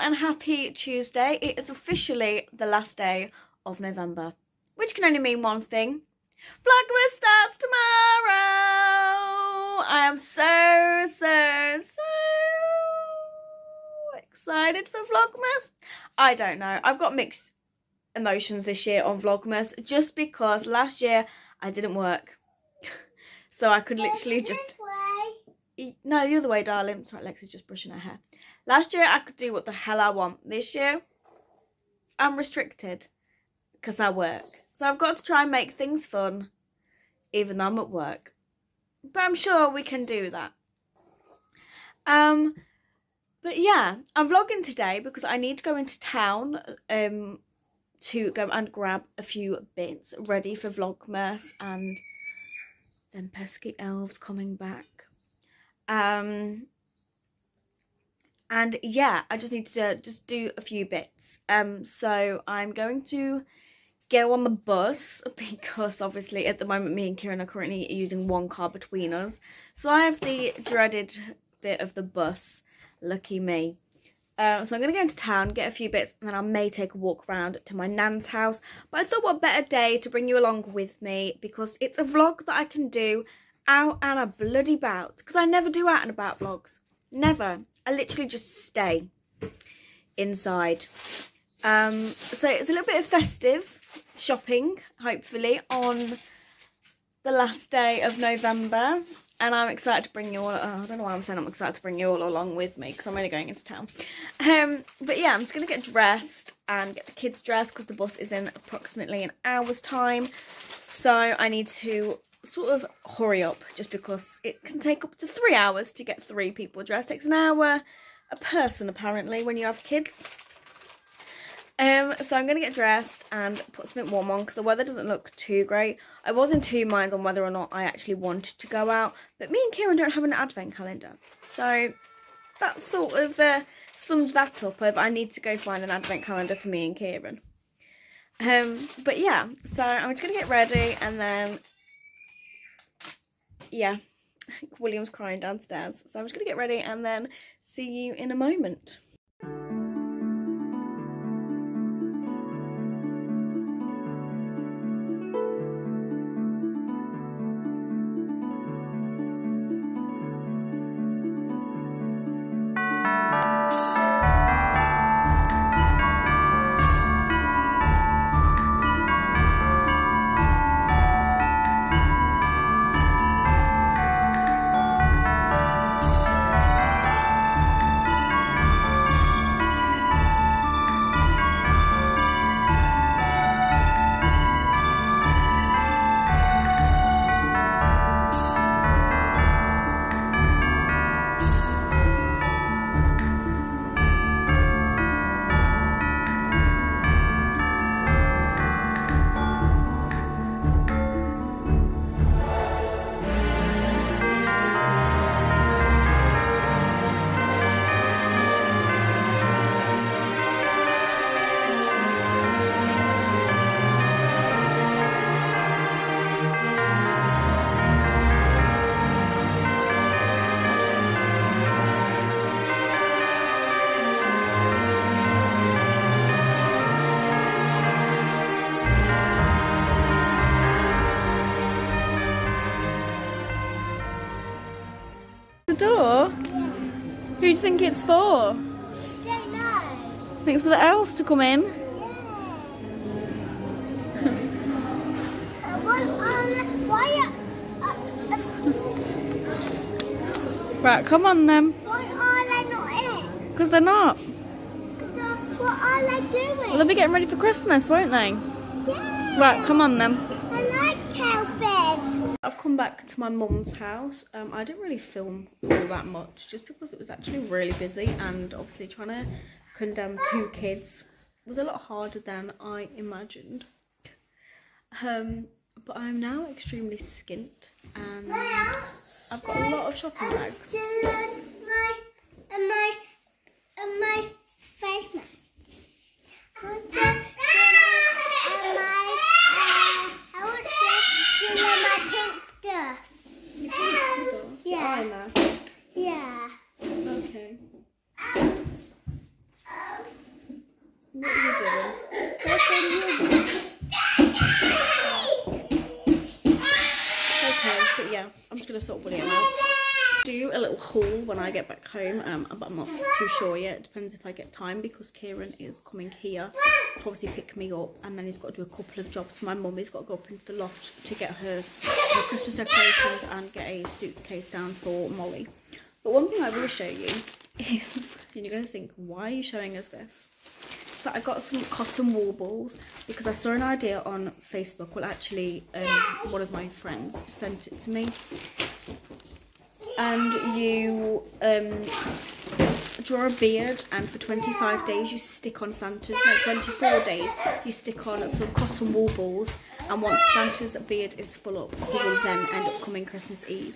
and happy Tuesday. It is officially the last day of November, which can only mean one thing. Vlogmas starts tomorrow. I am so excited for Vlogmas. I don't know. I've got mixed emotions this year on Vlogmas just because last year I didn't work. So I could literally just... No, the other way, darling. Sorry, Lexi's just brushing her hair. Last year I could do what the hell I want. This year I'm restricted because I work. So I've got to try and make things fun even though I'm at work. But I'm sure we can do that. But yeah, I'm vlogging today because I need to go into town to go and grab a few bits ready for Vlogmas and them pesky elves coming back. And yeah, I just need to just do a few bits. So I'm going to go on the bus because obviously at the moment me and Kieran are currently using one car between us. So I have the dreaded bit of the bus. Lucky me. So I'm going to go into town, get a few bits, and then I may take a walk around to my nan's house. But I thought what better day to bring you along with me because it's a vlog that I can do out and a bloody about. Because I never do out and about vlogs. Never. I literally just stay inside. So it's a little bit of festive shopping, hopefully, on the last day of November. And I'm excited to bring you all... I don't know why I'm saying I'm excited to bring you all along with me because I'm only going into town. But yeah, I'm just going to get dressed and get the kids dressed because the bus is in approximately an hour's time. So I need to sort of hurry up just because it can take up to 3 hours to get 3 people dressed. It takes an hour a person apparently when you have kids. So I'm going to get dressed and put something warm on because the weather doesn't look too great. I was in 2 minds on whether or not I actually wanted to go out, but me and Kieran don't have an advent calendar. So that sort of sums that up of I need to go find an advent calendar for me and Kieran. But yeah, so I'm just going to get ready and then, yeah, William's crying downstairs. So I'm just going to get ready and then see you in a moment. Door? Yeah. Who do you think it's for? I don't know. Think it's for the elves to come in? Yeah. Right, come on then. Why are they not in? Because they're not. What are they doing? Well, they'll be getting ready for Christmas, won't they? Yeah. Right, come on then. I like cowfish. I've come back to my mum's house. I didn't really film all that much just because it was actually really busy and obviously trying to condemn 2 kids was a lot harder than I imagined. But I'm now extremely skint and I've got a lot of shopping bags. My face mask. Yeah. Okay. What are you doing? Okay, but yeah, I'm just gonna sort of William out. Do a little haul when I get back home, but I'm not too sure yet. It depends if I get time, because Kieran is coming here to obviously pick me up, and then he's got to do a couple of jobs for my mum. He's got to go up into the loft to get her Christmas decorations and get a suitcase down for Molly. But one thing I will show you is, and you're going to think, why are you showing us this? So I got some cotton wool balls because I saw an idea on Facebook. Well, actually, one of my friends sent it to me. And you draw a beard, and for 25 days you stick on Santa's, no, 24 days you stick on some cotton wool balls, and once Santa's beard is full up, he will then end up coming Christmas Eve.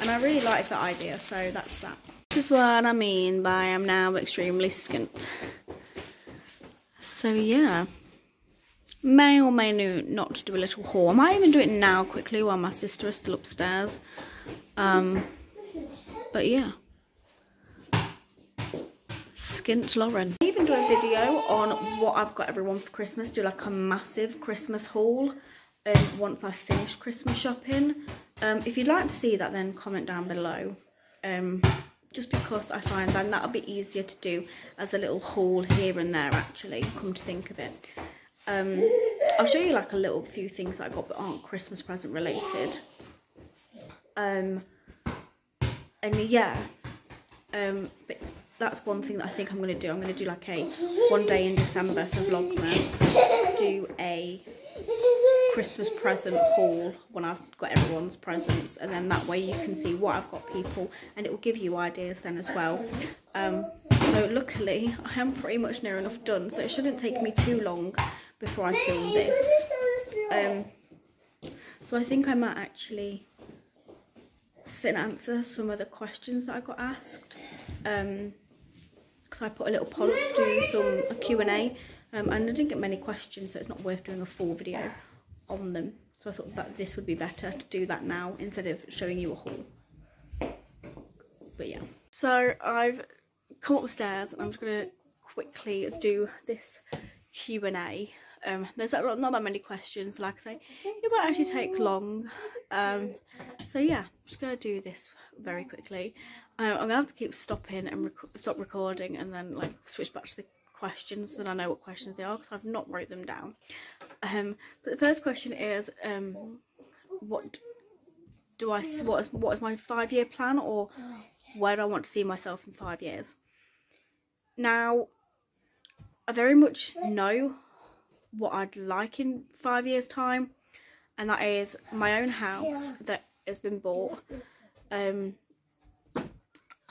And I really liked that idea, so that's that. This is what I mean by I'm now extremely skint. So yeah, may or may not do a little haul. I might even do it now quickly while my sister is still upstairs. But yeah, skint Lauren. I even do a video on what I've got everyone for Christmas, do like a massive Christmas haul once I've finished Christmas shopping. If you'd like to see that, then comment down below, just because I find then that'll be easier to do as a little haul here and there, actually, come to think of it. I'll show you like a little few things that I got that aren't Christmas present related. And yeah, but that's one thing that I think I'm going to do. I'm going to do like a one day in December for Vlogmas, do a Christmas present haul when I've got everyone's presents, and then that way you can see what I've got people, and it will give you ideas then as well. So luckily I am pretty much near enough done, so it shouldn't take me too long before I film this. So I think I might actually sit and answer some of the questions that I got asked, because I put a little poll up to do a Q&A, and I didn't get many questions, so it's not worth doing a full video on them. So I thought that this would be better to do that now instead of showing you a haul. But yeah, so I've come upstairs and I'm just going to quickly do this Q&A. There's not that many questions, like I say, it won't actually take long. So yeah, I'm just going to do this very quickly. I'm going to have to keep stopping and stop recording and then like switch back to the questions so that I know what questions they are, because I've not wrote them down. But the first question is, what is my 5-year plan, or where do I want to see myself in 5 years? Now, I very much know what I'd like in 5 years time, and that is my own house that has been bought,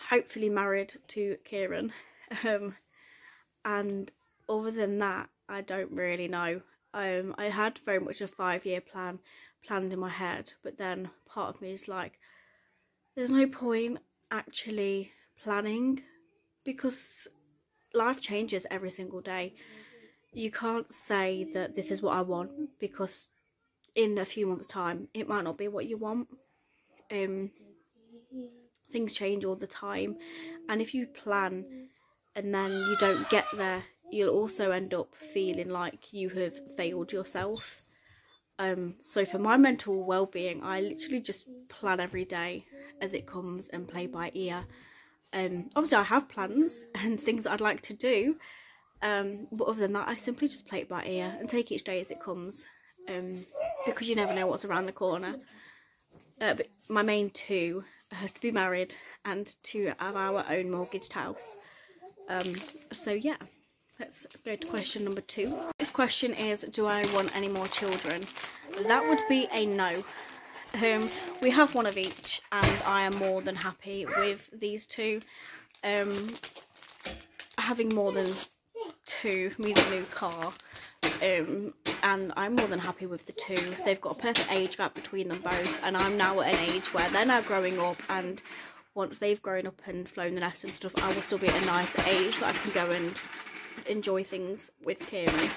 hopefully married to Kieran, and other than that I don't really know. I had very much a 5-year plan planned in my head, but then part of me is like, there's no point actually planning, because life changes every single day. You can't say that this is what I want, because in a few months' time it might not be what you want. Things change all the time, and if you plan and then you don't get there, you'll also end up feeling like you have failed yourself. So for my mental well-being, I literally just plan every day as it comes and play by ear. Obviously I have plans and things that I'd like to do, but other than that I simply just play it by ear and take each day as it comes, because you never know what's around the corner. But my main two are to be married and to have our own mortgaged house. So yeah, let's go to question number 2. This question is, do I want any more children? That would be a no. We have one of each and I am more than happy with these two. Having more than 2 means a new car, and I'm more than happy with the 2. They've got a perfect age gap between them both, and I'm now at an age where they're now growing up, and once they've grown up and flown the nest and stuff, I will still be at a nice age that I can go and enjoy things with Kieran.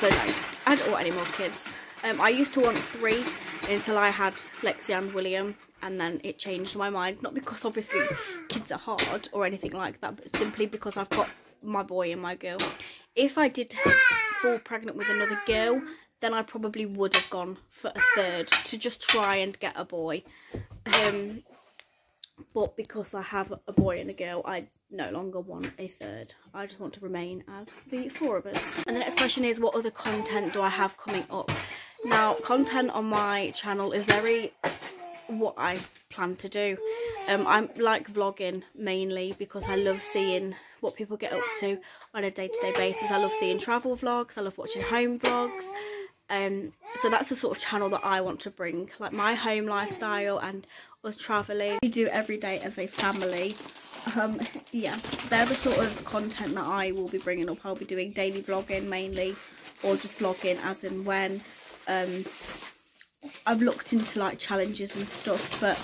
So no, I don't want any more kids. I used to want 3 until I had Lexi and William, and then it changed my mind, not because obviously kids are hard or anything like that, but simply because I've got my boy and my girl. If I did fall pregnant with another girl, then I probably would have gone for a third to just try and get a boy. But because I have a boy and a girl, I no longer want a third. I just want to remain as the 4 of us. And the next question is, what other content do I have coming up? Now, content on my channel is very what I plan to do. I'm like vlogging mainly because I love seeing what people get up to on a day-to-day basis. I love seeing travel vlogs, I love watching home vlogs. So that's the sort of channel that I want to bring, like my home lifestyle and us travelling. We do every day as a family. Yeah, they're the sort of content that I will be bringing up. I'll be doing daily vlogging mainly, or just vlogging as and when. I've looked into like challenges and stuff, but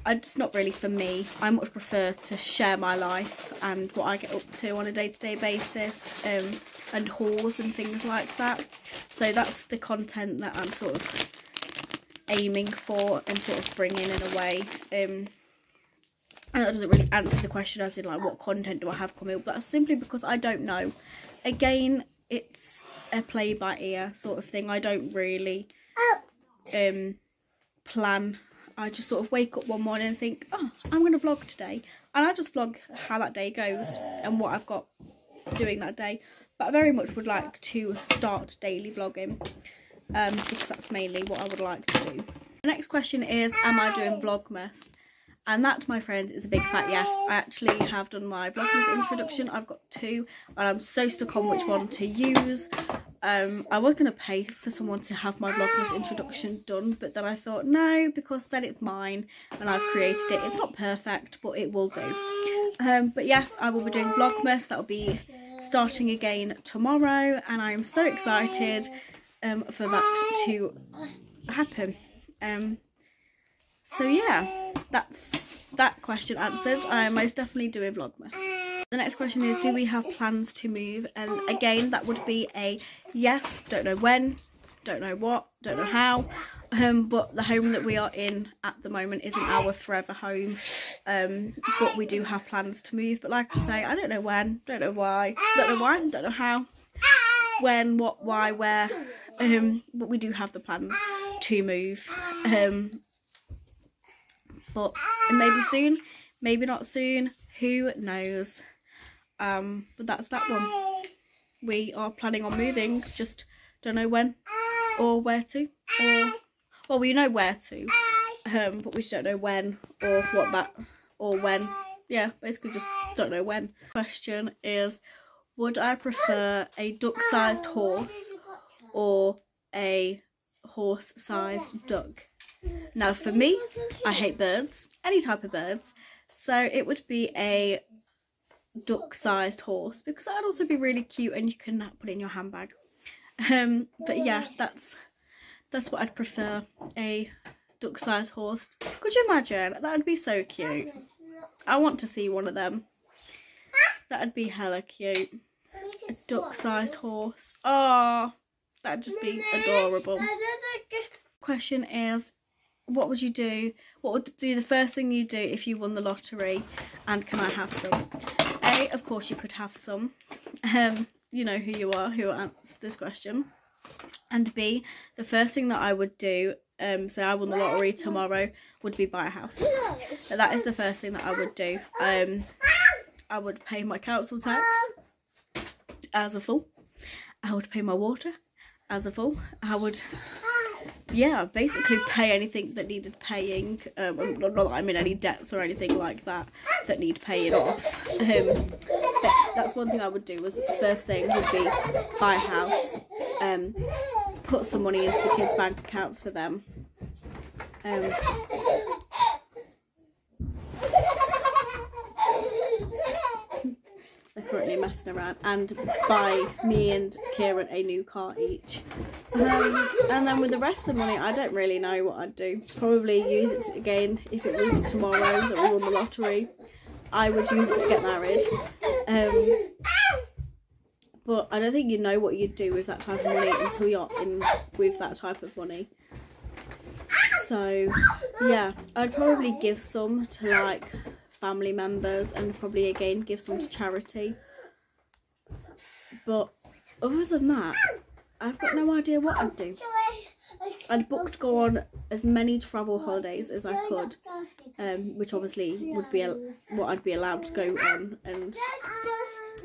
it's not really for me. I much prefer to share my life and what I get up to on a day-to-day basis, and hauls and things like that. So that's the content that I'm sort of aiming for and sort of bringing in a way. And that doesn't really answer the question as in like what content do I have coming up, but that's simply because I don't know. Again, it's a play by ear sort of thing. I don't really plan. I just sort of wake up one morning and think, oh, I'm going to vlog today, and I just vlog how that day goes and what I've got doing that day. But I very much would like to start daily vlogging, because that's mainly what I would like to do. The next question is, am I doing Vlogmas? And that, my friends, is a big fat yes. I actually have done my Vlogmas introduction. I've got 2, and I'm so stuck on which one to use. I was going to pay for someone to have my Vlogmas introduction done, but then I thought, no, because then it's mine and I've created it. It's not perfect, but it will do. But yes, I will be doing Vlogmas. That'll be starting again tomorrow, and I'm so excited for that to happen. So yeah, that's that question answered. I am most definitely doing Vlogmas. The next question is, do we have plans to move? And again, that would be a yes. Don't know when, don't know what, don't know how. But the home that we are in at the moment isn't our forever home. But we do have plans to move. But like I say, I don't know when, don't know why, don't know how, when, what, why, where. But we do have the plans to move. But maybe soon, maybe not soon, who knows. But that's that one. We are planning on moving, just don't know when or where to, or well, we know where to, but we just don't know when or what that, or when. Yeah, basically just don't know when. Question is, would I prefer a duck-sized horse or a horse-sized duck? Now for me, I hate birds, any type of birds, so it would be a duck-sized horse, because that'd also be really cute and you can put it in your handbag. But yeah, that's what I'd prefer, a duck-sized horse. Could you imagine? That'd be so cute. I want to see one of them. That'd be hella cute. A duck-sized horse. Oh, that'd just be adorable. Question is, what would you do? What would be the first thing you do if you won the lottery? And can I have some? A, of course you could have some. You know who you are, who answers this question. And B, the first thing that I would do, say I won the lottery tomorrow, would be buy a house. That is the first thing that I would do. I would pay my council tax as a full. I would pay my water as a full. I would, yeah, basically pay anything that needed paying. Not that I'm in any debts or anything like that need paying off. But that's one thing I would do. Was the first thing would be buy a house, put some money into the kids' bank accounts for them. They're currently messing around, and buy me and Kieran a new car each. And then with the rest of the money, I don't really know what I'd do. Probably use it again if it was tomorrow that we won the lottery. I would use it to get married. But I don't think you know what you'd do with that type of money until you're in with that type of money. So yeah, I'd probably give some to like family members, and probably again give some to charity. But other than that, I've got no idea what I'd do. I'd book to go on as many travel holidays as I could, which obviously would be what I'd be allowed to go on, and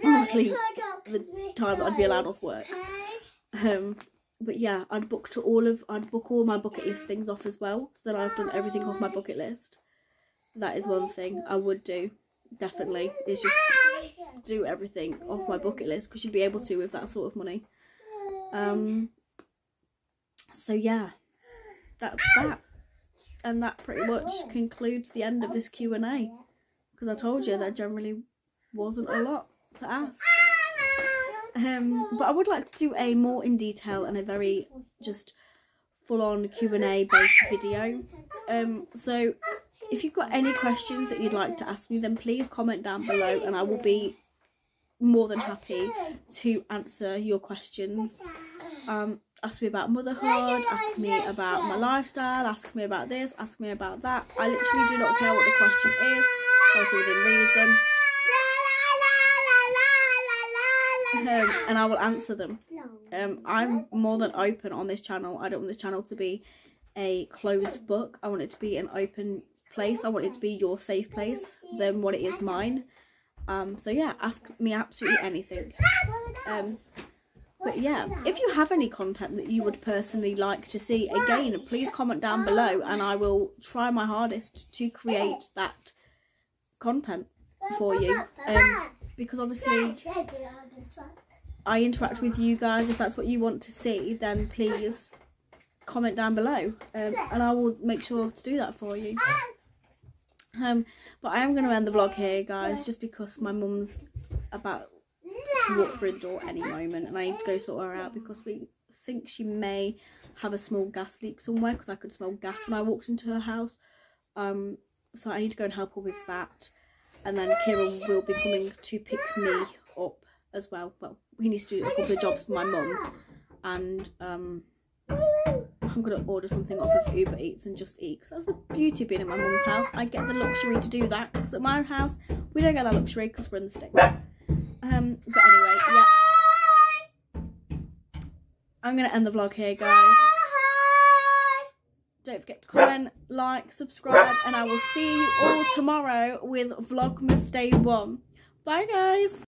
honestly the time that I'd be allowed off work. But yeah, I'd book all my bucket list things off as well, so that I've done everything off my bucket list. That is one thing I would do, definitely, is just do everything off my bucket list, because you'd be able to with that sort of money. So yeah, that's that, and that pretty much concludes the end of this Q&A, because I told you there generally wasn't a lot to ask. But I would like to do a more in detail and a very just full-on Q&A based video. So if you've got any questions that you'd like to ask me, then please comment down below, and I will be more than happy to answer your questions. Ask me about motherhood, ask me about my lifestyle, ask me about this, ask me about that. I literally do not care what the question is, also within reason. And I will answer them. I'm more than open on this channel. I don't want this channel to be a closed book. I want it to be an open place. I want it to be your safe place than what it is mine. So yeah, ask me absolutely anything. But yeah, if you have any content that you would personally like to see, again, please comment down below, and I will try my hardest to create that content for you. Because obviously I interact with you guys. If that's what you want to see, then please comment down below, and I will make sure to do that for you. But I am going to end the vlog here, guys, just because my mum's about to walk through the door any moment, and I need to go sort her out, because we think she may have a small gas leak somewhere, because I could smell gas when I walked into her house. So I need to go and help her with that, and then Kieran will be coming to pick me up as well. Well, he needs to do a couple of jobs for my mum, and I'm going to order something off of Uber Eats and just eat, because that's the beauty of being in my mum's house. I get the luxury to do that, because at my house we don't get that luxury because we're in the States. But anyway, yeah, I'm going to end the vlog here, guys. Don't forget to comment, like, subscribe, and I will see you all tomorrow with Vlogmas Day 1. Bye, guys.